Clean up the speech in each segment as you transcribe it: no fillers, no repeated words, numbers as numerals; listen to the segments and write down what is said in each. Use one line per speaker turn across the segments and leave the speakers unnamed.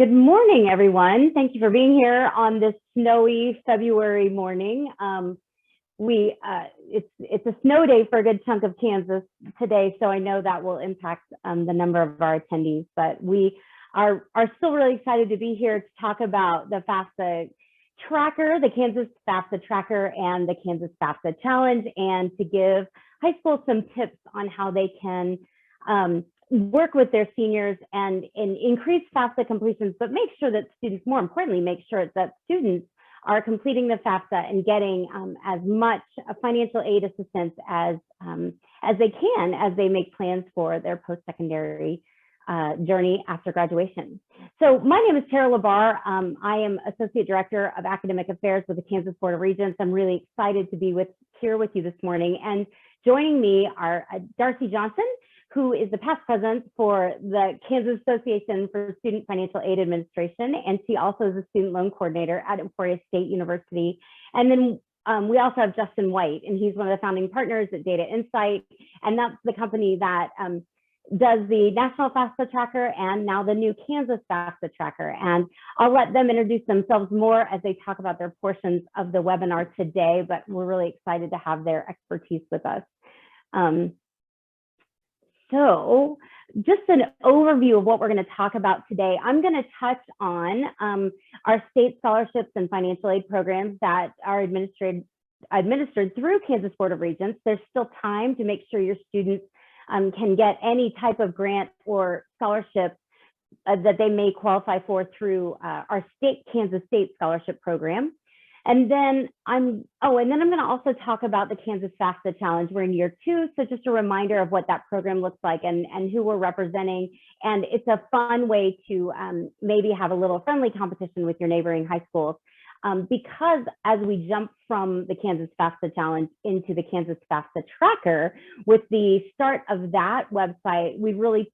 Good morning, everyone. Thank you for being here on this snowy February morning. It's a snow day for a good chunk of Kansas today, so I know that will impact the number of our attendees. But we are still really excited to be here to talk about the FAFSA Tracker, the Kansas FAFSA Tracker, and the Kansas FAFSA Challenge, and to give high school some tips on how they can work with their seniors and increase FAFSA completions, but make sure that students, more importantly, make sure that students are completing the FAFSA and getting as much financial aid assistance as they can as they make plans for their post-secondary journey after graduation. So my name is Tara Labar. I am Associate Director of Academic Affairs with the Kansas Board of Regents. I'm really excited to be here with you this morning. And joining me are Darcy Johnson, who is the past president for the Kansas Association for Student Financial Aid Administration, and she also is a student loan coordinator at Emporia State University. And then we also have Justin White, and he's one of the founding partners at Data Insight, and that's the company that does the National FAFSA Tracker and now the new Kansas FAFSA Tracker. And I'll let them introduce themselves more as they talk about their portions of the webinar today, but we're really excited to have their expertise with us. So just an overview of what we're going to talk about today. I'm going to touch on our state scholarships and financial aid programs that are administered through Kansas Board of Regents. There's still time to make sure your students can get any type of grant or scholarship that they may qualify for through our Kansas State Scholarship Program. And then I'm going to also talk about the Kansas FAFSA Challenge. We're in year 2, so just a reminder of what that program looks like and who we're representing. And it's a fun way to maybe have a little friendly competition with your neighboring high schools. Because as we jump from the Kansas FAFSA Challenge into the Kansas FAFSA Tracker, with the start of that website, we really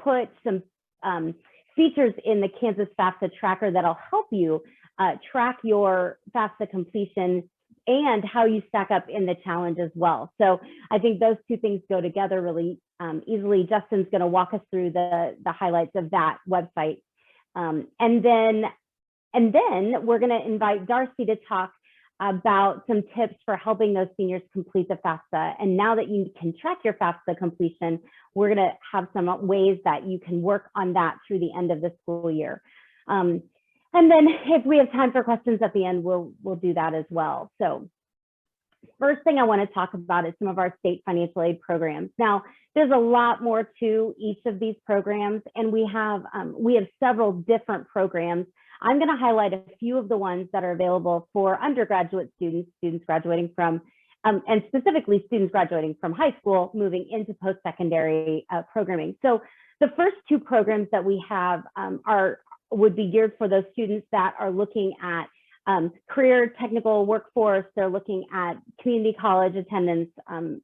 put some features in the Kansas FAFSA Tracker that'll help you track your FAFSA completion and how you stack up in the challenge as well. So I think those two things go together really easily. Justin's going to walk us through the highlights of that website. And then we're going to invite Darcy to talk about some tips for helping those seniors complete the FAFSA. And now that you can track your FAFSA completion, we're going to have some ways that you can work on that through the end of the school year. And then if we have time for questions at the end, we'll do that as well. So first thing I want to talk about is some of our state financial aid programs. Now, there's a lot more to each of these programs, and we have several different programs. I'm going to highlight a few of the ones that are available for undergraduate students graduating from, and specifically students graduating from high school, moving into post-secondary programming. So the first 2 programs that we have would be geared for those students that are looking at career technical workforce. They're looking at community college attendance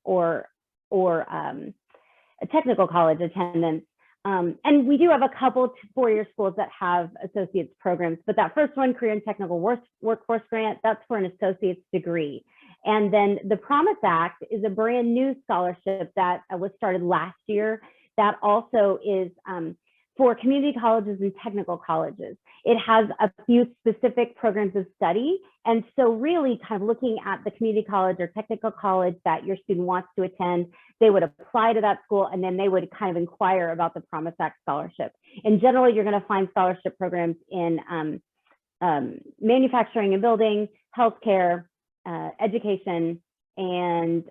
or a technical college attendance. And we do have a couple 4-year schools that have associate's programs, but that first one, Career and Technical Workforce Grant, that's for an associate's degree. And then the Promise Act is a brand new scholarship that was started last year that also is for community colleges and technical colleges. It has a few specific programs of study. And so really kind of looking at the community college or technical college that your student wants to attend, they would apply to that school and then they would kind of inquire about the Promise Act scholarship. In general, you're going to find scholarship programs in manufacturing and building, healthcare, education, and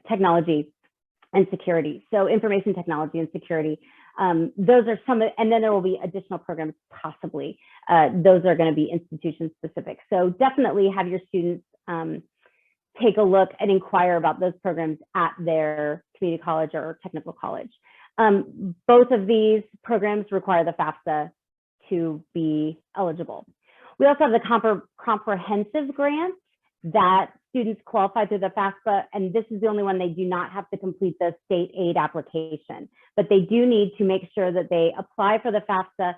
technology and security. So information technology and security. Those are some, and then there will be additional programs possibly. Those are going to be institution specific. So definitely have your students take a look and inquire about those programs at their community college or technical college. Both of these programs require the FAFSA to be eligible. We also have the comprehensive grant that students qualify through the FAFSA, and this is the only one they do not have to complete the state aid application, but they do need to make sure that they apply for the FAFSA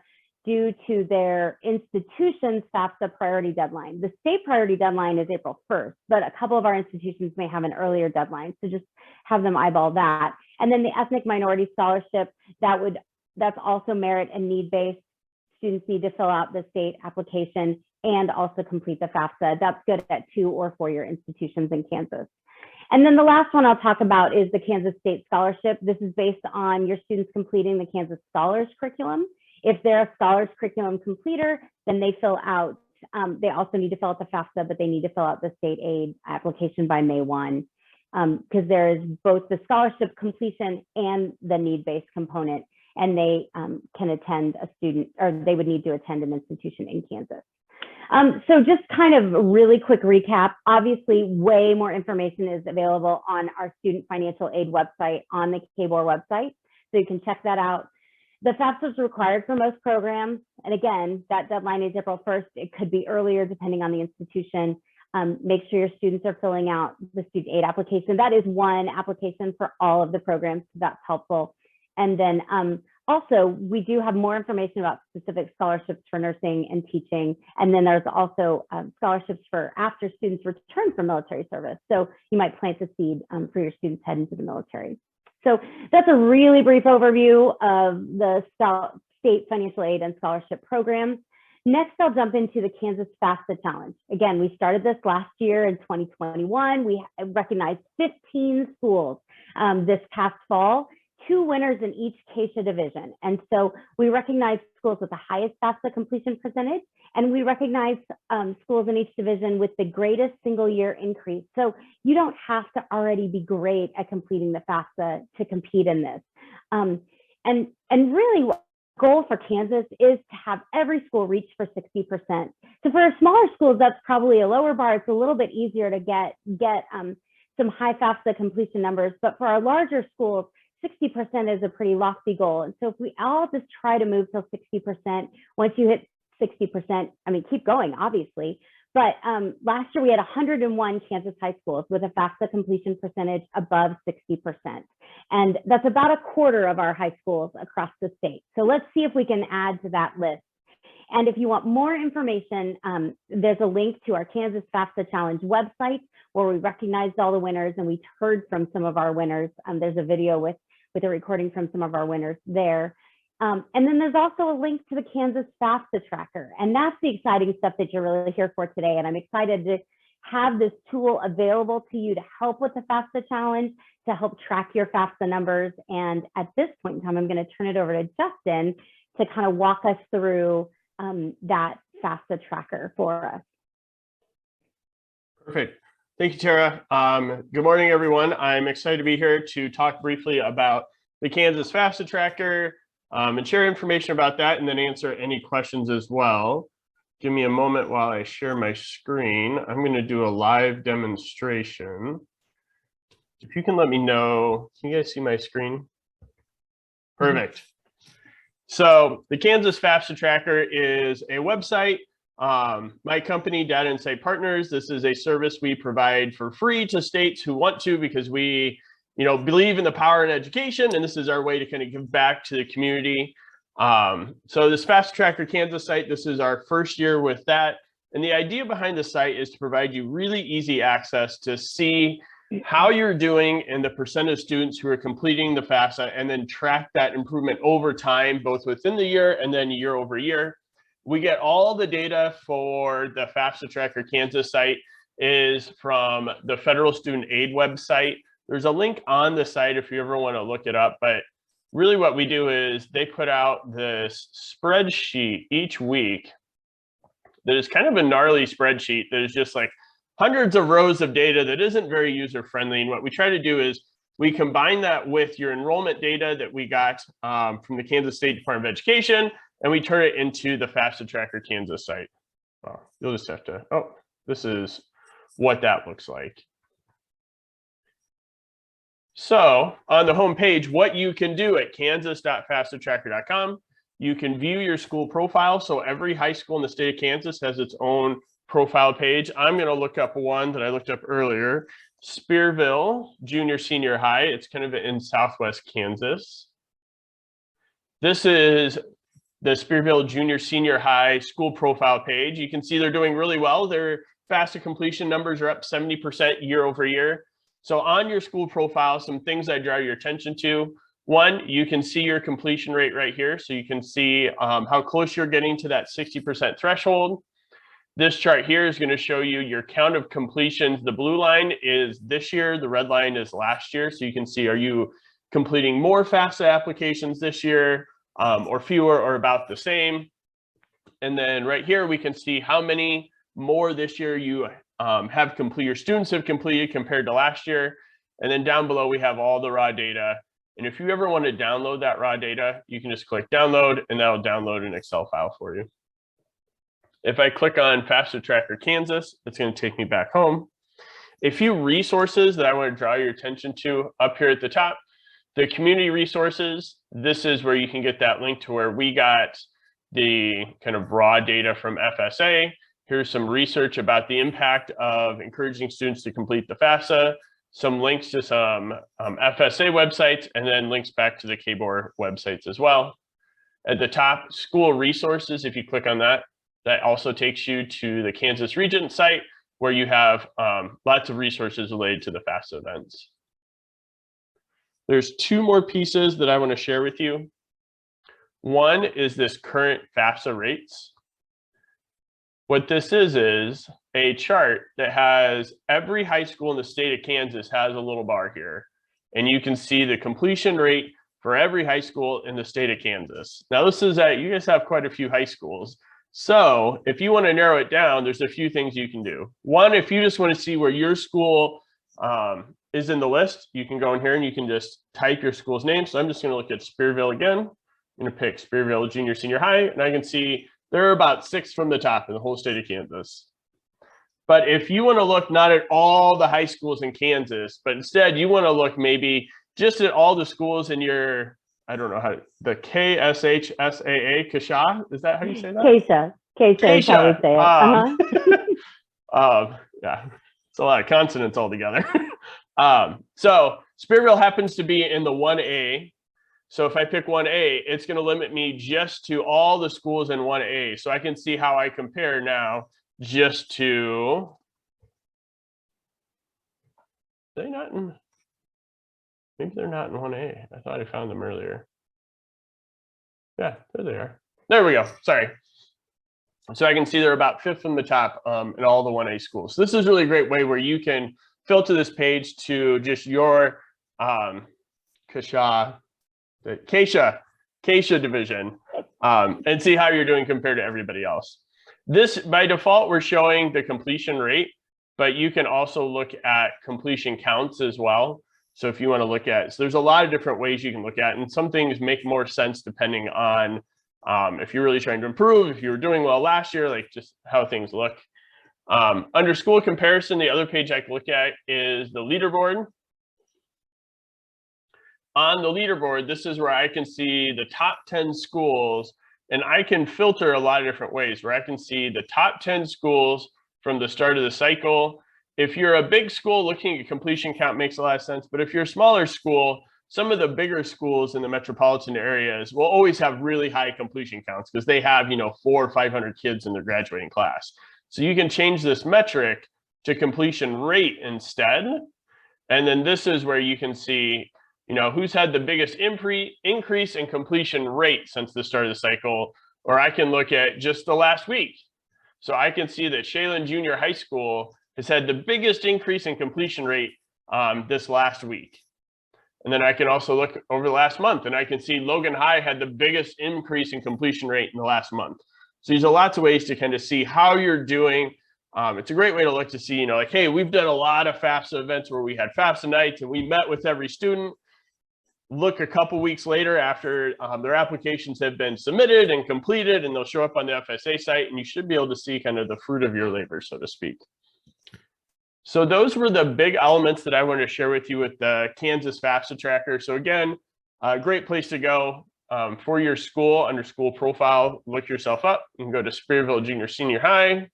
due to their institution's FAFSA priority deadline. The state priority deadline is April 1st, but a couple of our institutions may have an earlier deadline, so just have them eyeball that. And then the ethnic minority scholarship, that would That's also merit and need-based. Students need to fill out the state application and also complete the FAFSA. That's good at 2 or 4-year institutions in Kansas. And then the last one I'll talk about is the Kansas State Scholarship. This is based on your students completing the Kansas Scholars Curriculum. If they're a Scholars Curriculum completer, then they fill out, they also need to fill out the FAFSA, but they need to fill out the state aid application by May 1, because there is both the scholarship completion and the need-based component, and they can attend a student, or they would need to attend an institution in Kansas. So just kind of a really quick recap. Obviously, way more information is available on our student financial aid website, on the KBOR website, so you can check that out. The FAFSA is required for most programs, and again, that deadline is April 1st. It could be earlier depending on the institution. Make sure your students are filling out the student aid application. That is one application for all of the programs, so that's helpful. And then also, we do have more information about specific scholarships for nursing and teaching. And then there's also scholarships for after students return from military service. So you might plant the seed for your students heading to the military. So that's a really brief overview of the state financial aid and scholarship programs. Next, I'll jump into the Kansas FAFSA Challenge. Again, we started this last year in 2021. We recognized 15 schools this past fall, 2 winners in each CASA division. And so we recognize schools with the highest FAFSA completion percentage, and we recognize schools in each division with the greatest single year increase. So you don't have to already be great at completing the FAFSA to compete in this. And really, goal for Kansas is to have every school reach for 60%. So for smaller schools, that's probably a lower bar. It's a little bit easier to get some high FAFSA completion numbers, but for our larger schools, 60% is a pretty lofty goal. And so if we all just try to move till 60%, once you hit 60%, I mean, keep going, obviously. But last year we had 101 Kansas high schools with a FAFSA completion percentage above 60%. And that's about a quarter of our high schools across the state. So let's see if we can add to that list. And if you want more information, there's a link to our Kansas FAFSA Challenge website where we recognized all the winners and we heard from some of our winners. There's a video with a recording from some of our winners there. And then there's also a link to the Kansas FAFSA Tracker. And that's the exciting stuff that you're really here for today. And I'm excited to have this tool available to you to help with the FAFSA Challenge, to help track your FAFSA numbers. And at this point in time, I'm going to turn it over to Justin to kind of walk us through that FAFSA Tracker for us.
Perfect. Thank you, Tara. Good morning, everyone. I'm excited to be here to talk briefly about the Kansas FAFSA Tracker and share information about that, and then answer any questions as well. Give me a moment while I share my screen. I'm going to do a live demonstration. If you can let me know, can you guys see my screen? Perfect. So the Kansas FAFSA Tracker is a website. My company, Data Insight Partners, this is a service we provide for free to states who want to, because we believe in the power in education, and this is our way to kind of give back to the community. So this FAFSA Tracker Kansas site, this is our first year with that. And the idea behind the site is to provide you really easy access to see how you're doing and the percent of students who are completing the FAFSA, and then track that improvement over time, both within the year and then year over year. We get all the data for the FAFSA Tracker Kansas site is from the Federal Student Aid website. There's a link on the site if you ever want to look it up, but really what we do is they put out this spreadsheet each week that is kind of a gnarly spreadsheet that is just like hundreds of rows of data that isn't very user-friendly. And what we try to do is we combine that with your enrollment data that we got from the Kansas State Department of Education, and we turn it into the FAFSA Tracker Kansas site. You'll just have to, this is what that looks like. So on the home page, what you can do at kansas.fafsatracker.com, you can view your school profile. So every high school in the state of Kansas has its own profile page. I'm going to look up one that I looked up earlier, Spearville Junior Senior High. It's kind of in Southwest Kansas. This is the Spearville Junior Senior High school profile page. You can see they're doing really well. Their FAFSA completion numbers are up 70% year over year. So on your school profile, some things I draw your attention to. One, you can see your completion rate right here. So you can see how close you're getting to that 60% threshold. This chart here is going to show you your count of completions. The blue line is this year, the red line is last year. So you can see, are you completing more FAFSA applications this year or fewer or about the same? And then right here, we can see how many more this year you have completed, your students have completed compared to last year. And then down below, we have all the raw data. And if you ever want to download that raw data, you can just click download and that'll download an Excel file for you. If I click on FAFSA Tracker Kansas, it's going to take me back home. A few resources that I want to draw your attention to up here at the top. The community resources, this is where you can get that link to where we got the kind of raw data from FSA. Here's some research about the impact of encouraging students to complete the FAFSA, some links to some FSA websites, and then links back to the KBOR websites as well. At the top, school resources, if you click on that, that also takes you to the Kansas Regent site where you have lots of resources related to the FAFSA events. There's two more pieces that I want to share with you. One is this current FAFSA rates. What this is a chart that has every high school in the state of Kansas has a little bar here. And you can see the completion rate for every high school in the state of Kansas. Now this is that you guys have quite a few high schools. So if you want to narrow it down, there's a few things you can do. One, if you just want to see where your school is in the list, you can go in here and you can just type your school's name. So I'm just going to look at Spearville again. I'm going to pick Spearville Junior Senior High, and I can see there are about 6 from the top in the whole state of Kansas. But if you want to look not at all the high schools in Kansas, but instead you want to look maybe just at all the schools in your, I don't know how, the KSHSAA, Kasha, is that how you say that?
Kesha is how we say it.
Yeah, it's a lot of consonants altogether. So Spearville happens to be in the 1A. So if I pick 1A, it's going to limit me just to all the schools in 1A. So I can see how I compare now just to, maybe they're not in 1A. I thought I found them earlier. Yeah, there they are. There we go. Sorry. So I can see they're about 5th from the top in all the 1A schools. So this is really a great way where you can filter this page to just your Kesha division and see how you're doing compared to everybody else. This, by default, we're showing the completion rate, but you can also look at completion counts as well. So if you want to look at, so there's a lot of different ways you can look at, and some things make more sense depending on if you're really trying to improve, if you were doing well last year, like just how things look. Under school comparison, the other page I can look at is the leaderboard. On the leaderboard, this is where I can see the top 10 schools, and I can filter a lot of different ways where I can see the top 10 schools from the start of the cycle. If you're a big school, looking at completion count makes a lot of sense, but if you're a smaller school, some of the bigger schools in the metropolitan areas will always have really high completion counts because they have, 400 or 500 kids in their graduating class. So you can change this metric to completion rate instead. And then this is where you can see, who's had the biggest increase in completion rate since the start of the cycle, or I can look at just the last week. So I can see that Shaylin Junior High School has had the biggest increase in completion rate this last week. And then I can also look over the last month and I can see Logan High had the biggest increase in completion rate in the last month. So there's lots of ways to kind of see how you're doing. It's a great way to look to see, like, hey, we've done a lot of FAFSA events where we had FAFSA nights and we met with every student. Look a couple weeks later after their applications have been submitted and completed, and they'll show up on the FSA site, and you should be able to see kind of the fruit of your labor, so to speak. So those were the big elements that I wanted to share with you with the Kansas FAFSA Tracker. So again, a great place to go for your school. Under school profile, look yourself up. You can go to Spearville Junior Senior High.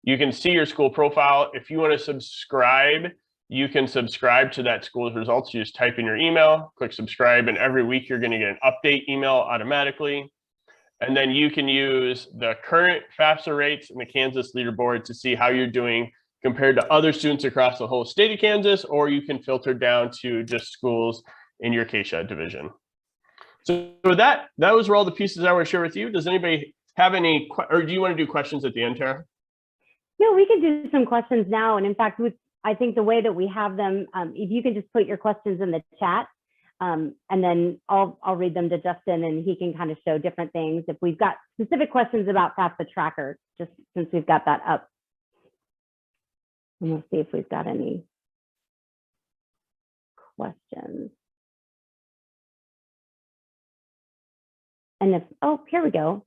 You can see your school profile. If you want to subscribe, you can subscribe to that school's results. You just type in your email, click subscribe, and every week you're going to get an update email automatically. And then you can use the current FAFSA rates in the Kansas leaderboard to see how you're doing compared to other students across the whole state of Kansas, or you can filter down to just schools in your KSHA division. So with that, those were all the pieces I want to share with you. Does anybody have any, or do you want to do questions at the end, Tara?
No, we can do some questions now. And in fact, I think the way that we have them, if you can just put your questions in the chat, and then I'll read them to Justin and he can kind of show different things. If we've got specific questions about FAFSA Tracker, just since we've got that up. And we'll see if we've got any questions. And if, oh, here we go.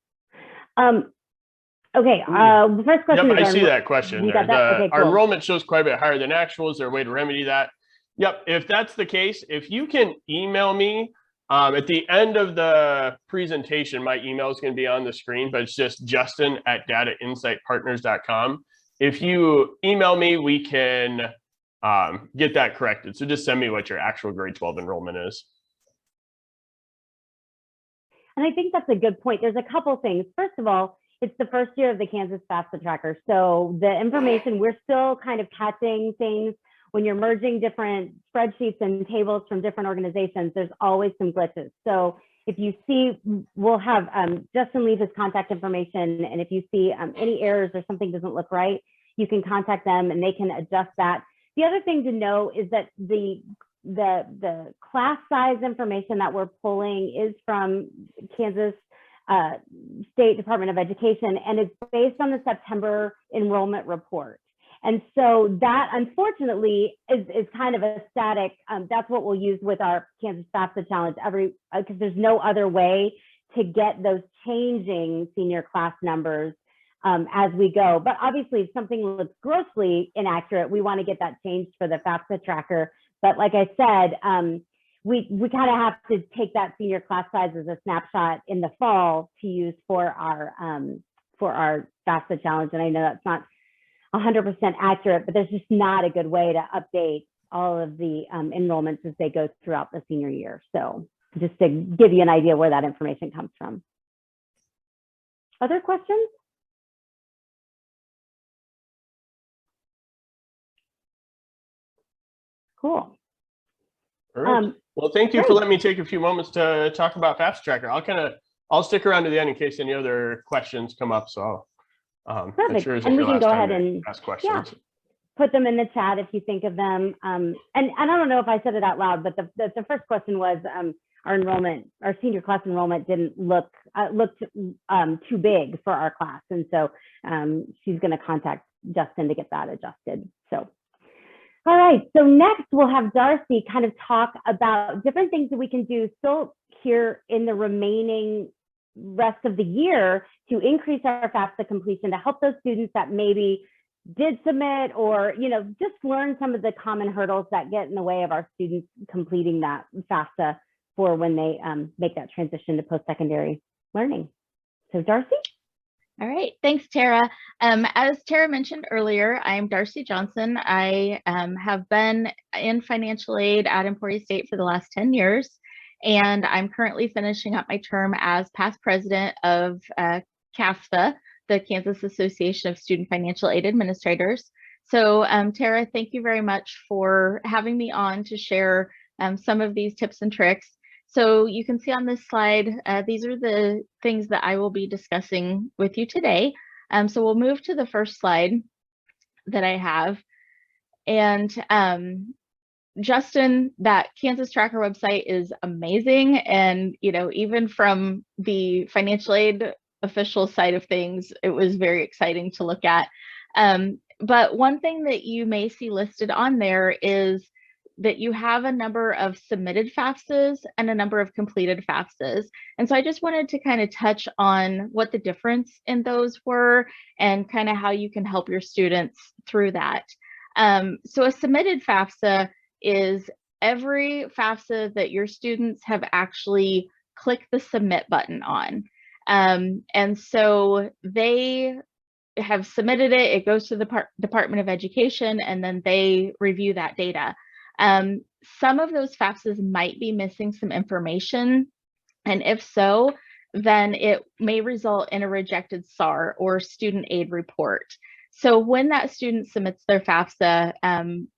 Okay, the first question
Yep,
is
I see that question there.
Okay, cool.
Our enrollment shows quite a bit higher than actual. Is there a way to remedy that? Yep, if that's the case, if you can email me at the end of the presentation, my email is going to be on the screen, but it's just justin@datainsightpartners.com. If you email me, we can get that corrected. So just send me what your actual grade 12 enrollment is.
And I think that's a good point. There's a couple things. First of all, it's the first year of the Kansas FAFSA Tracker. So the information, we're still kind of catching things. When you're merging different spreadsheets and tables from different organizations, there's always some glitches. So if you see, we'll have Justin leave his contact information. And if you see any errors or something doesn't look right, you can contact them and they can adjust that. The other thing to know is that the class size information that we're pulling is from Kansas State Department of Education, and it's based on the September enrollment report. And so that, unfortunately, is kind of a static. That's what we'll use with our Kansas FAFSA Challenge because there's no other way to get those changing senior class numbers as we go. But obviously, if something looks grossly inaccurate, we want to get that changed for the FAFSA Tracker. But like I said, we kind of have to take that senior class size as a snapshot in the fall to use for our FAFSA Challenge. And I know that's not 100% accurate, but there's just not a good way to update all of the enrollments as they go throughout the senior year. So just to give you an idea where that information comes from. Other questions? Cool.
All right. Well, thank you for letting me take a few moments to talk about FAFSA Tracker. I'll stick around to the end in case any other questions come up. So
perfect.
Sure
and we can go ahead and
ask questions.
Put them in the chat if you think of them. And I don't know if I said it out loud, but the first question was our senior class enrollment didn't looked too big for our class, and so she's going to contact Justin to get that adjusted. So. All right, so next we'll have Darcy kind of talk about different things that we can do still here in the remaining rest of the year to increase our FAFSA completion, to help those students that maybe did submit or, just learn some of the common hurdles that get in the way of our students completing that FAFSA for when they make that transition to post-secondary learning. So Darcy?
All right, thanks, Tara. As Tara mentioned earlier, I'm Darcy Johnson. I have been in financial aid at Emporia State for the last 10 years, and I'm currently finishing up my term as past president of CAFSA, the Kansas Association of Student Financial Aid Administrators. So Tara, thank you very much for having me on to share some of these tips and tricks. So you can see on this slide, these are the things that I will be discussing with you today. So we'll move to the first slide that I have. And Justin, that Kansas Tracker website is amazing. And, even from the financial aid official side of things, it was very exciting to look at. But one thing that you may see listed on there is that you have a number of submitted FAFSAs and a number of completed FAFSAs. And so I just wanted to kind of touch on what the difference in those were and kind of how you can help your students through that. So a submitted FAFSA is every FAFSA that your students have actually clicked the submit button on. And so they have submitted it, it goes to the Department of Education, and then they review that data. Some of those FAFSAs might be missing some information, and if so, then it may result in a rejected SAR or student aid report. So when that student submits their FAFSA,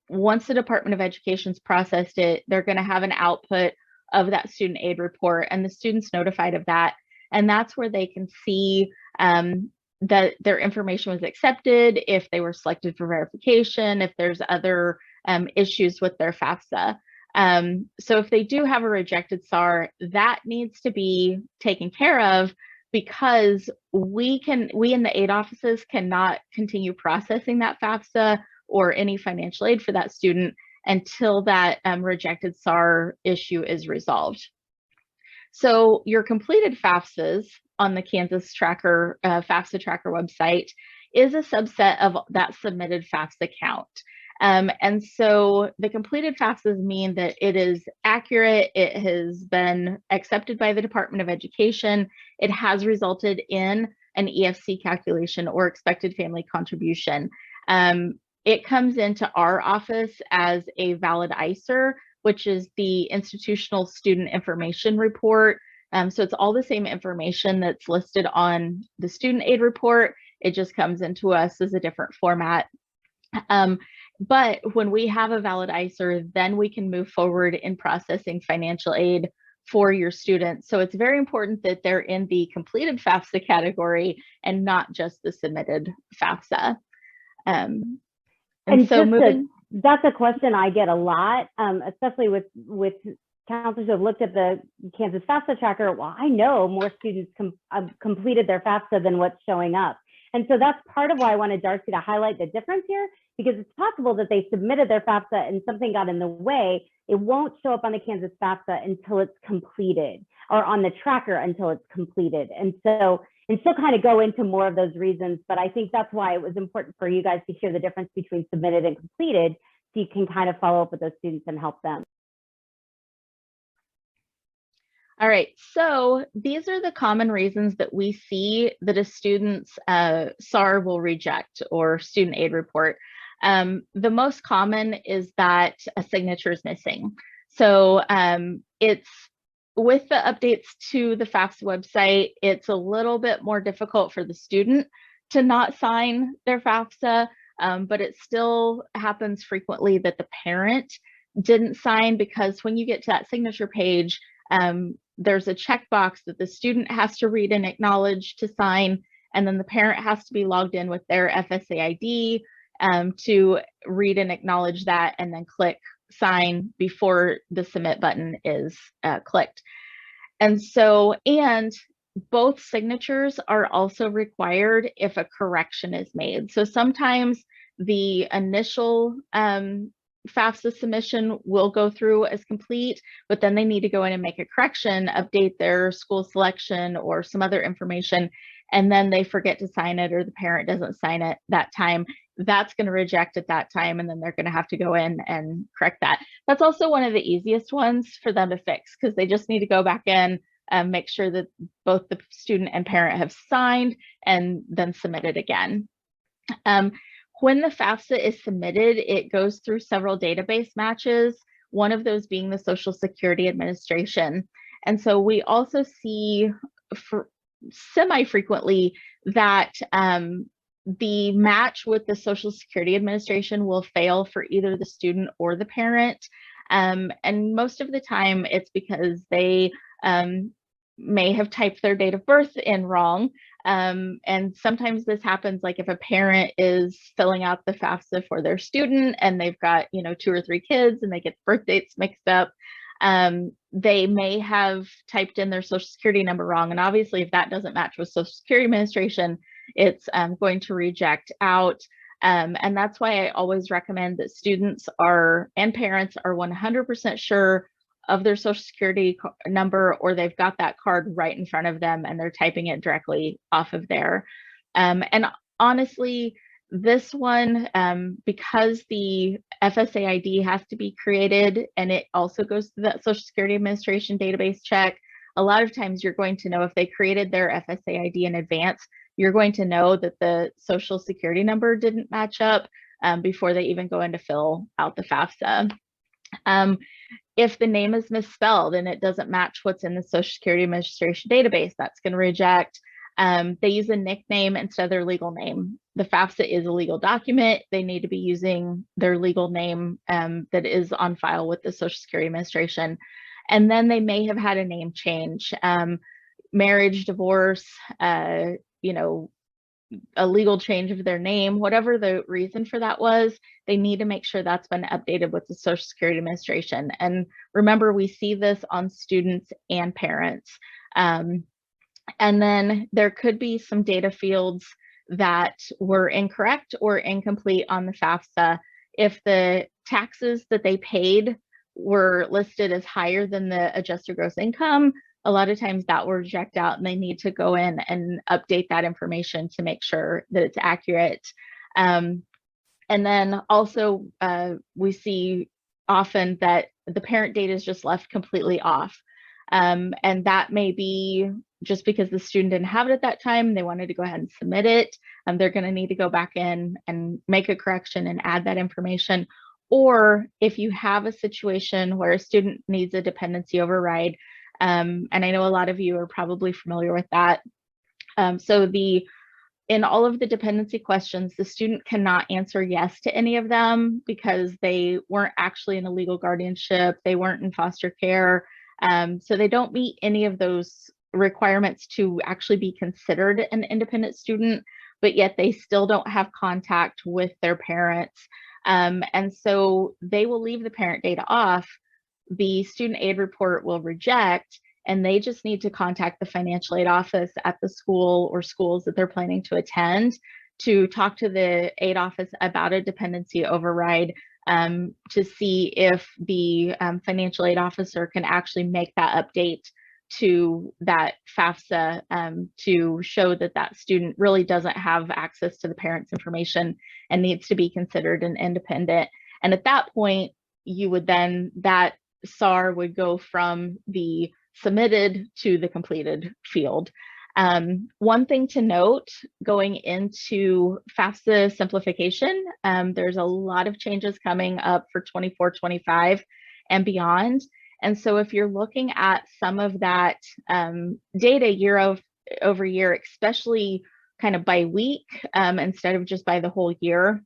once the Department of Education's processed it, they're going to have an output of that student aid report, and the student's notified of that. And that's where they can see that their information was accepted, if they were selected for verification, if there's other issues with their FAFSA. So if they do have a rejected SAR, that needs to be taken care of, because we in the aid offices cannot continue processing that FAFSA or any financial aid for that student until that rejected SAR issue is resolved. So your completed FAFSAs on the Kansas Tracker, FAFSA Tracker website is a subset of that submitted FAFSA count. And so the completed FAFSAs mean that it is accurate, it has been accepted by the Department of Education, it has resulted in an EFC calculation or expected family contribution. It comes into our office as a valid ISER, which is the Institutional Student Information Report. So it's all the same information that's listed on the student aid report. It just comes into us as a different format. But when we have a valid ISER, then we can move forward in processing financial aid for your students. So it's very important that they're in the completed FAFSA category and not just the submitted FAFSA.
And so that's a question I get a lot, especially with counselors who have looked at the Kansas FAFSA Tracker. Well, I know more students completed their FAFSA than what's showing up. And so that's part of why I wanted Darcy to highlight the difference here, because it's possible that they submitted their FAFSA and something got in the way. It won't show up on the Kansas FAFSA until it's completed, or on the tracker until it's completed. And she'll kind of go into more of those reasons, but I think that's why it was important for you guys to hear the difference between submitted and completed, so you can kind of follow up with those students and help them.
All right, so these are the common reasons that we see that a student's SAR will reject, or student aid report. The most common is that a signature is missing. So it's with the updates to the FAFSA website, it's a little bit more difficult for the student to not sign their FAFSA, but it still happens frequently that the parent didn't sign, because when you get to that signature page, there's a checkbox that the student has to read and acknowledge to sign, and then the parent has to be logged in with their FSA ID to read and acknowledge that, and then click sign before the submit button is clicked. And so, and both signatures are also required if a correction is made. So sometimes the initial FAFSA submission will go through as complete, but then they need to go in and make a correction, update their school selection or some other information, and then they forget to sign it, or the parent doesn't sign it that time. That's going to reject at that time, and then they're going to have to go in and correct that. That's also one of the easiest ones for them to fix, because they just need to go back in and make sure that both the student and parent have signed, and then submit it again. When the FAFSA is submitted, it goes through several database matches, one of those being the Social Security Administration. And so we also see semi-frequently that the match with the Social Security Administration will fail for either the student or the parent. And most of the time it's because they may have typed their date of birth in wrong. And sometimes this happens, like if a parent is filling out the FAFSA for their student and they've got, 2 or 3 kids and they get birth dates mixed up, they may have typed in their Social Security number wrong. And obviously if that doesn't match with Social Security Administration, it's going to reject out. And that's why I always recommend that students and parents are 100% sure of their Social Security number, or they've got that card right in front of them and they're typing it directly off of there. And honestly, this one, because the FSA ID has to be created and it also goes through that Social Security Administration database check, a lot of times you're going to know if they created their FSA ID in advance, you're going to know that the Social Security number didn't match up before they even go in to fill out the FAFSA. If the name is misspelled and it doesn't match what's in the Social Security Administration database, that's going to reject. They use a nickname instead of their legal name. The FAFSA is a legal document. They need to be using their legal name that is on file with the Social Security Administration. And then they may have had a name change, marriage, divorce, you know, a legal change of their name, whatever the reason for that was, they need to make sure that's been updated with the Social Security Administration. And remember, we see this on students and parents. And then there could be some data fields that were incorrect or incomplete on the FAFSA. If the taxes that they paid were listed as higher than the adjusted gross income, a lot of times that will reject out, and they need to go in and update that information to make sure that it's accurate. And then also we see often that the parent date is just left completely off. And that may be just because the student didn't have it at that time, they wanted to go ahead and submit it. They're going to need to go back in and make a correction and add that information. Or if you have a situation where a student needs a dependency override, and I know a lot of you are probably familiar with that. So in all of the dependency questions, the student cannot answer yes to any of them because they weren't actually in a legal guardianship, they weren't in foster care. So they don't meet any of those requirements to actually be considered an independent student, but yet they still don't have contact with their parents. And so they will leave the parent data off. The student aid report will reject, and they just need to contact the financial aid office at the school or schools that they're planning to attend to talk to the aid office about a dependency override, to see if the financial aid officer can actually make that update to that FAFSA to show that that student really doesn't have access to the parent's information and needs to be considered an independent. And at that point, you would then, that SAR would go from the submitted to the completed field. One thing to note going into FAFSA simplification, there's a lot of changes coming up for 24-25 and beyond. And so if you're looking at some of that data year over year, especially kind of by week instead of just by the whole year,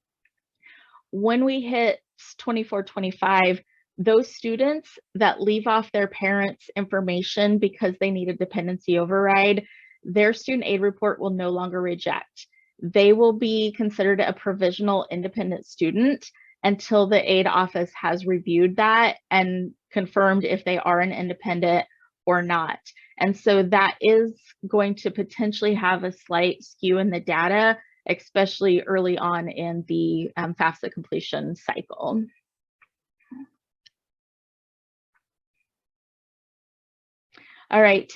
when we hit 24-25, those students that leave off their parents' information because they need a dependency override, their student aid report will no longer reject. They will be considered a provisional independent student until the aid office has reviewed that and confirmed if they are an independent or not. And so that is going to potentially have a slight skew in the data, especially early on in the FAFSA completion cycle. All right,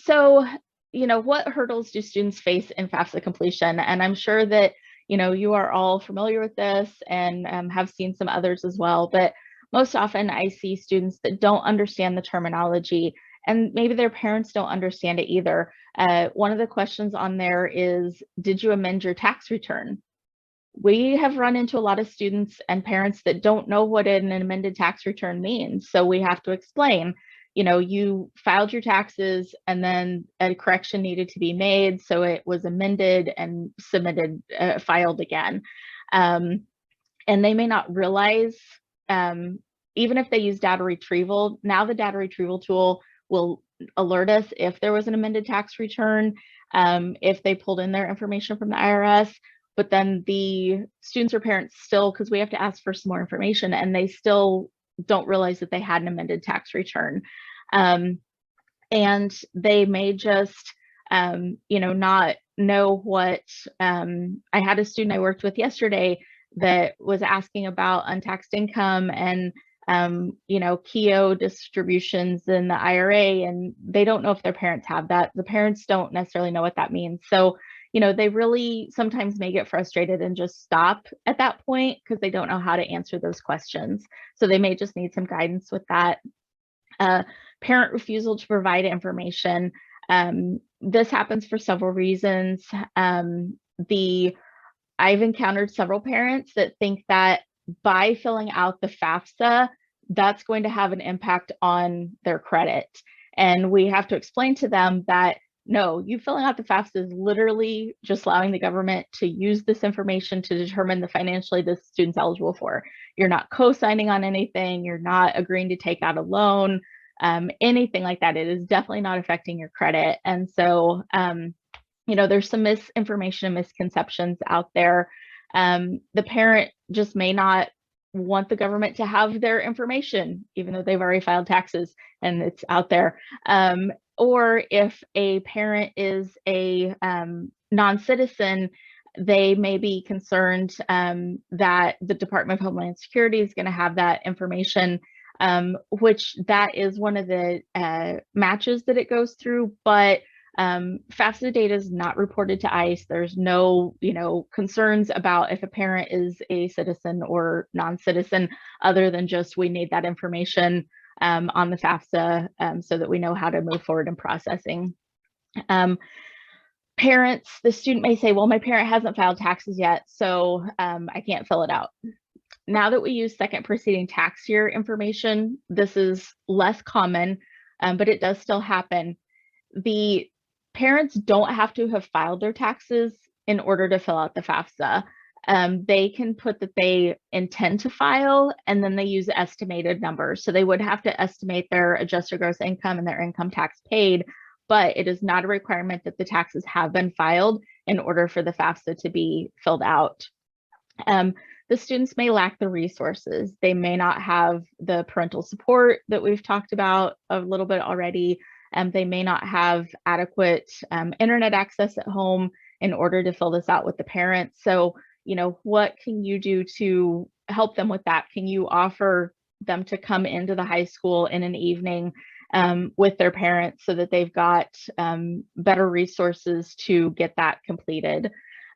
so, you know, what hurdles do students face in FAFSA completion? And I'm sure that, you know, you are all familiar with this and have seen some others as well, but most often I see students that don't understand the terminology, and maybe their parents don't understand it either. One of the questions on there is, did you amend your tax return? We have run into a lot of students and parents that don't know what an amended tax return means. So we have to explain, you know, you filed your taxes and then a correction needed to be made. So it was amended and submitted, filed again. And they may not realize, even if they use data retrieval, now the data retrieval tool will alert us if there was an amended tax return, if they pulled in their information from the IRS, but then the students or parents still, because we have to ask for some more information, and they still don't realize that they had an amended tax return. And they may just, you know, not know what, I had a student I worked with yesterday that was asking about untaxed income and, you know, KEO distributions in the IRA, and they don't know if their parents have that. The parents don't necessarily know what that means. So, you know, they really sometimes may get frustrated and just stop at that point because they don't know how to answer those questions. So they may just need some guidance with that. Parent refusal to provide information. This happens for several reasons. I've encountered several parents that think that by filling out the FAFSA, that's going to have an impact on their credit. And we have to explain to them that no, you filling out the FAFSA is literally just allowing the government to use this information to determine the financial aid the student's eligible for. You're not co-signing on anything. You're not agreeing to take out a loan. anything like that. It is definitely not affecting your credit. And so, there's some misinformation and misconceptions out there. The parent just may not want the government to have their information, even though they've already filed taxes and it's out there. Or if a parent is a non-citizen, they may be concerned that the Department of Homeland Security is going to have that information, which that is one of the matches that it goes through. But FAFSA data is not reported to ICE. There's no, concerns about if a parent is a citizen or non-citizen, other than just we need that information on the FAFSA so that we know how to move forward in processing. Parents, the student may say, well, my parent hasn't filed taxes yet, so I can't fill it out. Now that we use second preceding tax year information, this is less common, but it does still happen. The parents don't have to have filed their taxes in order to fill out the FAFSA. They can put that they intend to file, and then they use estimated numbers. So they would have to estimate their adjusted gross income and their income tax paid, but it is not a requirement that the taxes have been filed in order for the FAFSA to be filled out. The students may lack the resources. They may not have the parental support that we've talked about a little bit already. They may not have adequate internet access at home in order to fill this out with the parents. So, what can you do to help them with that? Can you offer them to come into the high school in an evening with their parents so that they've got better resources to get that completed?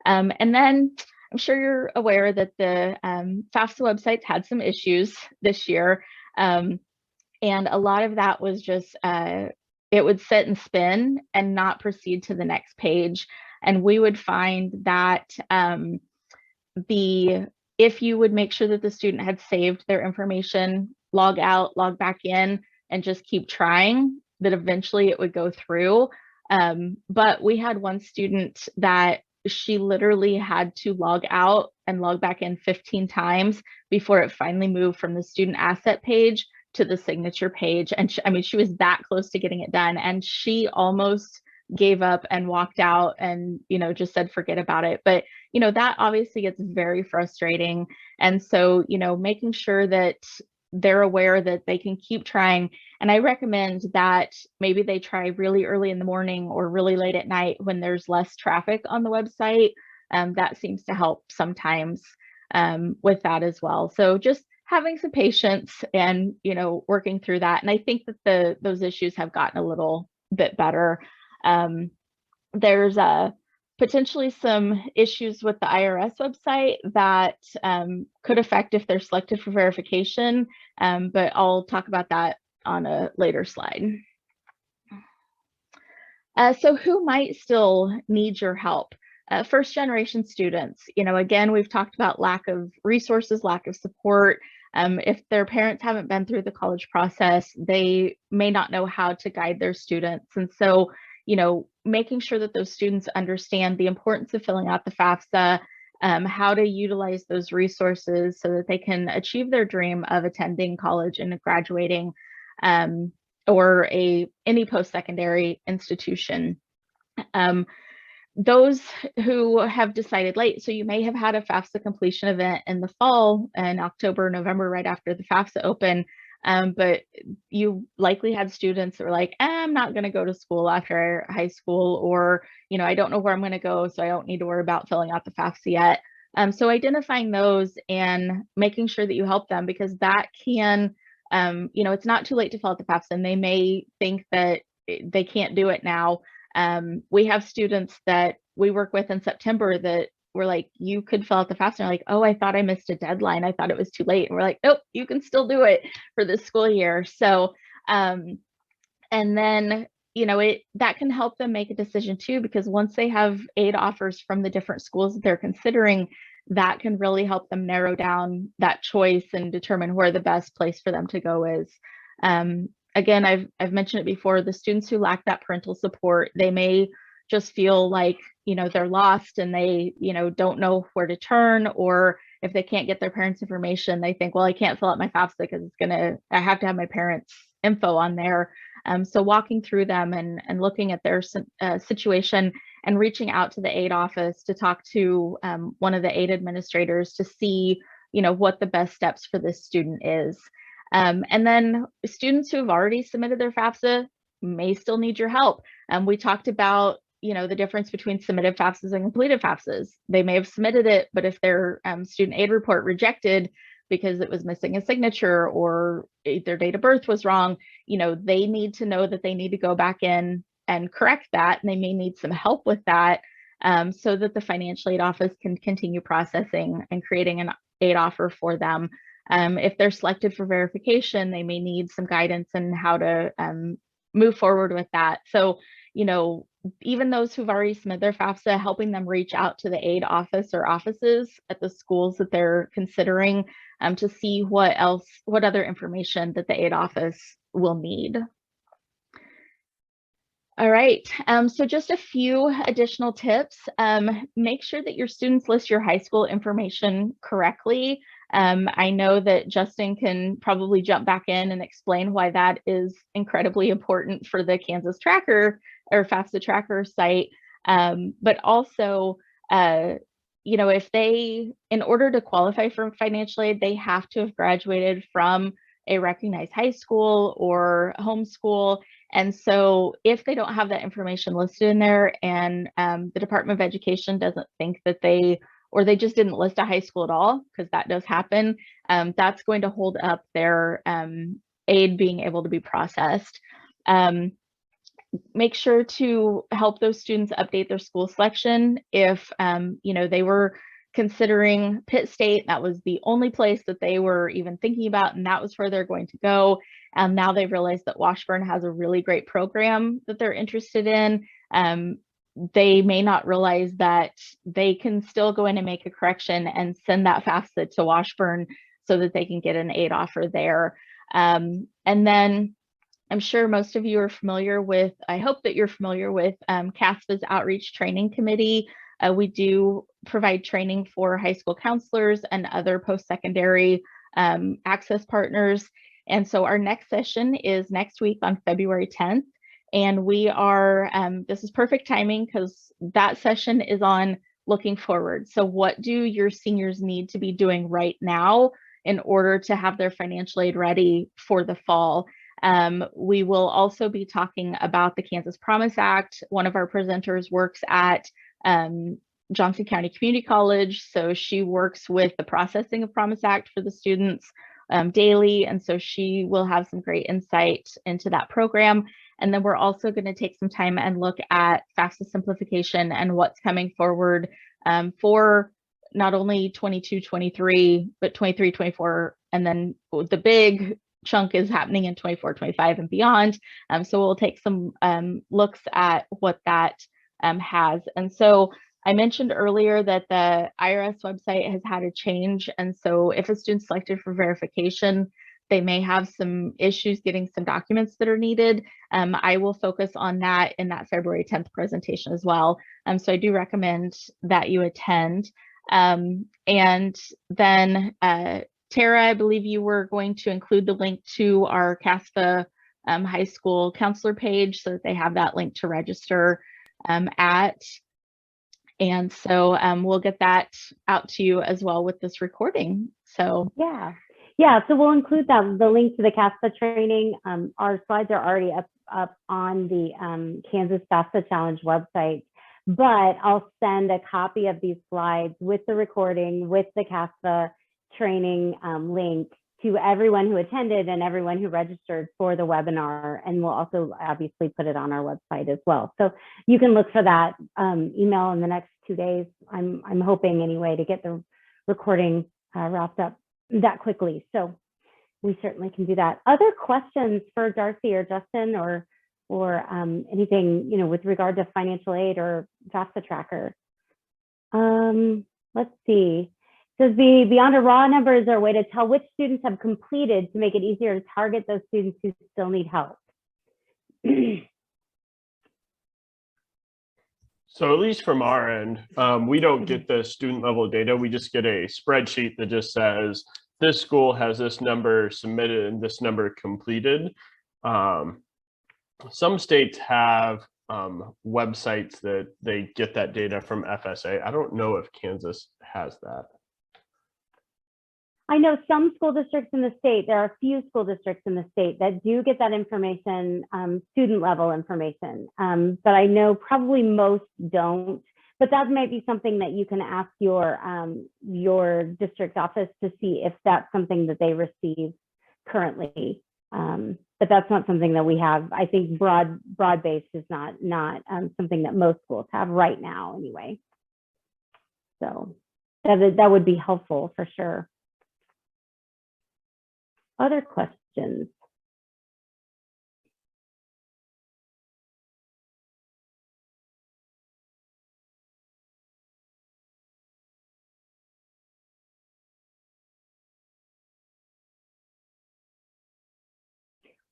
And then I'm sure you're aware that the FAFSA websites had some issues this year. And a lot of that was just, it would sit and spin and not proceed to the next page. And we would find that if you would make sure that the student had saved their information, log out, log back in, and just keep trying, that eventually it would go through. But we had one student that she literally had to log out and log back in 15 times before it finally moved from the student asset page to the signature page. And she was that close to getting it done, and she almost gave up and walked out and just said forget about it. But that obviously gets very frustrating. And so making sure that they're aware that they can keep trying. And I recommend that maybe they try really early in the morning or really late at night when there's less traffic on the website. That seems to help sometimes with that as well. So just having some patience and working through that. And I think that those issues have gotten a little bit better. There's potentially some issues with the IRS website that could affect if they're selected for verification, but I'll talk about that on a later slide. So who might still need your help? First generation students, again, we've talked about lack of resources, lack of support. If their parents haven't been through the college process, they may not know how to guide their students. And so, making sure that those students understand the importance of filling out the FAFSA, how to utilize those resources so that they can achieve their dream of attending college and graduating, or any post-secondary institution. Those who have decided late, so you may have had a FAFSA completion event in the fall, in October, November, right after the FAFSA open, but you likely had students that were like, I'm not going to go to school after high school, or, I don't know where I'm going to go, so I don't need to worry about filling out the FAFSA yet. So identifying those and making sure that you help them, because that can, it's not too late to fill out the FAFSA, and they may think that they can't do it now. We have students that we work with in September that we're like, you could fill out the FAFSA. And they're like, oh, I thought I missed a deadline. I thought it was too late. And we're like, nope, you can still do it for this school year. So, and then, that can help them make a decision too, because once they have aid offers from the different schools that they're considering, that can really help them narrow down that choice and determine where the best place for them to go is. Again, I've mentioned it before, the students who lack that parental support, they may just feel like, they're lost and they, don't know where to turn, or, if they can't get their parents' information, they think, well, I can't fill out my FAFSA because I have to have my parents' info on there. So walking through them and looking at their situation and reaching out to the aid office to talk to one of the aid administrators to see, what the best steps for this student is. And then students who have already submitted their FAFSA may still need your help. We talked about, the difference between submitted FAFSAs and completed FAFSAs. They may have submitted it, but if their student aid report rejected because it was missing a signature or their date of birth was wrong, they need to know that they need to go back in and correct that. And they may need some help with that so that the financial aid office can continue processing and creating an aid offer for them. If they're selected for verification, they may need some guidance on how to move forward with that. So, even those who've already submitted their FAFSA, helping them reach out to the aid office or offices at the schools that they're considering to see what other information that the aid office will need. All right, so just a few additional tips. Make sure that your students list your high school information correctly. I know that Justin can probably jump back in and explain why that is incredibly important for the Kansas Tracker or FAFSA Tracker site. But also, if they, in order to qualify for financial aid, they have to have graduated from a recognized high school or homeschool. And so if they don't have that information listed in there and the Department of Education doesn't think that or they just didn't list a high school at all, because that does happen, that's going to hold up their aid being able to be processed. Make sure to help those students update their school selection. If they were considering Pitt State, that was the only place that they were even thinking about, and that was where they're going to go. And now they've realized that Washburn has a really great program that they're interested in. They may not realize that they can still go in and make a correction and send that FAFSA to Washburn so that they can get an aid offer there. And then I'm sure most of you are familiar with, I hope that you're familiar with CASPA's Outreach Training Committee. We do provide training for high school counselors and other post-secondary access partners. And so our next session is next week on February 10th. And we are, this is perfect timing because that session is on looking forward. So what do your seniors need to be doing right now in order to have their financial aid ready for the fall? We will also be talking about the Kansas Promise Act. One of our presenters works at Johnson County Community College. So she works with the processing of Promise Act for the students daily. And so she will have some great insight into that program. And then we're also going to take some time and look at FAFSA simplification and what's coming forward for not only 22-23, but 23-24. And then the big chunk is happening in 24-25 and beyond. So we'll take some looks at what that has. And so I mentioned earlier that the IRS website has had a change. And so if a student's selected for verification, they may have some issues getting some documents that are needed. I will focus on that in that February 10th presentation as well. So I do recommend that you attend. And then Tara, I believe you were going to include the link to our CASPA high school counselor page so that they have that link to register at. And so we'll get that out to you as well with this recording. So
yeah, so we'll include the link to the CASPA training. Our slides are already up on the Kansas FAFSA Challenge website, but I'll send a copy of these slides with the recording, with the CASPA training link to everyone who attended and everyone who registered for the webinar. And we'll also obviously put it on our website as well. So you can look for that email in the next 2 days. I'm hoping anyway to get the recording wrapped up that quickly. So we certainly can do that. Other questions for Darcy or Justin or anything, with regard to financial aid or FAFSA Tracker? Let's see. Says beyond a raw number, is there a way to tell which students have completed to make it easier to target those students who still need help?
So at least from our end, we don't get the student level data. We just get a spreadsheet that just says this school has this number submitted and this number completed. Some states have websites that they get that data from FSA. I don't know if Kansas has that.
I know some school districts in the state, there are a few school districts in the state that do get that information, student level information, but I know probably most don't. But that might be something that you can ask your district office to see if that's something that they receive currently. But that's not something that we have. I think broad-based is not something that most schools have right now anyway. So that would be helpful for sure. Other questions?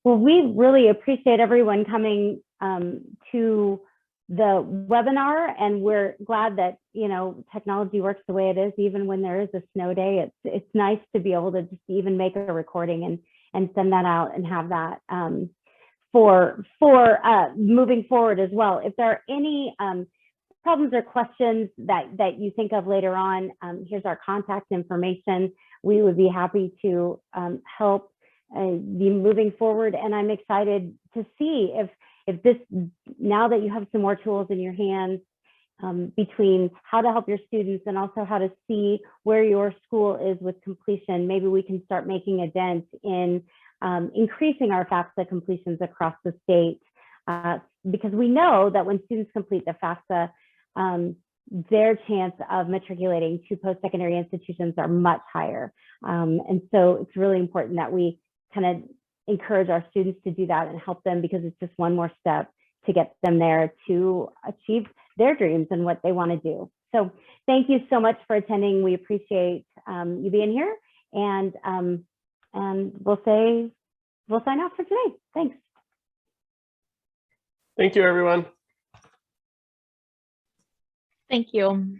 Well, we really appreciate everyone coming to the webinar, and we're glad that, you know, technology works the way it is, even when there is a snow day. It's nice to be able to just even make a recording and send that out and have that for moving forward as well. If there are any problems or questions that you think of later on, here's our contact information. We would be happy to help be moving forward. And I'm excited to see if this, now that you have some more tools in your hands, between how to help your students and also how to see where your school is with completion, maybe we can start making a dent in increasing our FAFSA completions across the state. Because we know that when students complete the FAFSA, their chance of matriculating to post-secondary institutions are much higher. And so it's really important that we kind of encourage our students to do that and help them, because it's just one more step to get them there to achieve their dreams and what they want to do. So thank you so much for attending. We appreciate you being here, and we'll sign off for today. Thanks.
Thank you, everyone.
Thank you.